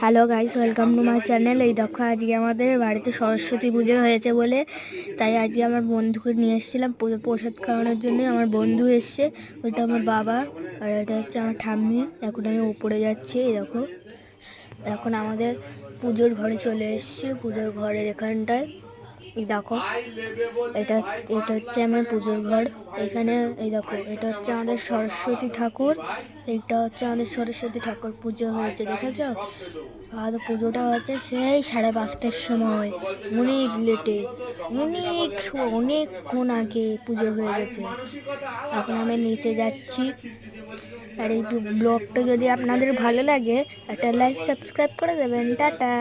Hello guys, welcome to my channel. এই দেখো, আজকে আমাদের বাড়িতে সরস্বতী পুজো হয়েছে বলে তাই আজকে আমার বন্ধুকে নিয়ে এসেছিলাম প্রসাদ খাওয়ানোর জন্য। আমার বন্ধু এসছে, ওইটা আমার বাবা আর এটা হচ্ছে আমার ঠাম্মি। এখন আমি উপরে যাচ্ছি। এই দেখো, এখন আমাদের পুজোর ঘরে চলে এসেছি। পুজোর ঘরের এখানটায় এই দেখো, এটা এটা হচ্ছে আমার পুজোর ঘর। এখানে এই দেখো, এটা হচ্ছে আমাদের সরস্বতী ঠাকুর। এইটা হচ্ছে আমাদের সরস্বতী ঠাকুর পুজো হয়েছে, দেখেছো? আর পুজোটা হচ্ছে সেই 5:30টার সময়, অনেক লেটে, অনেকক্ষণ আগে পুজো হয়ে গেছে। এখন আমি নিচে যাচ্ছি। আর এই ব্লগটা যদি আপনাদের ভালো লাগে, একটা লাইক সাবস্ক্রাইব করে দেবেন। টাটা।